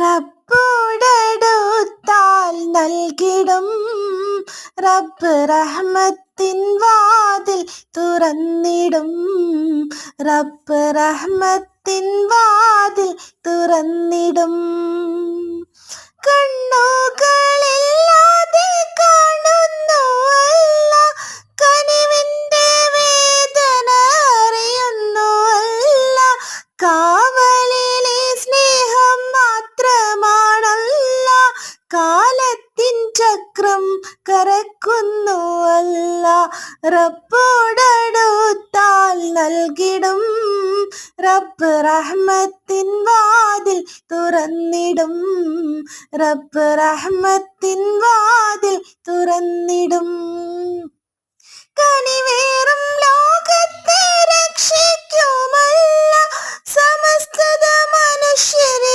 റബ്ബോടടുത്താൽ നൽകിടും റബ്ബ് റഹ്മത്തിൻ വാതിൽ തുറന്നിടും. റബ്ബ് റഹ്മത്തിൻ വാതിൽ തുറന്നിടും. കണ്ണുകളില്ലാതെ കാണുന്നു അല്ലാ, കനിവിന്റെ വേദന അറിയുന്നു അല്ലാ, കാവലിലെ സ്നേഹം മാത്രമാണല്ലാ, കാലത്തിൻ ചക്രം കറക്കുന്നു അല്ലാ. റബ്ബോടടുത്താൽ നൽകിടും റബ്ബ് റഹ്മത്തിൻ വാതിൽ തുറന്നിടും. റബ്ബ് റഹ്മത്തിൻ വാതിൽ തുറന്നിടും. കനിവേറും ലോകത്തെ രക്ഷിക്കുമല്ല സമസ്ത മനുഷ്യരെ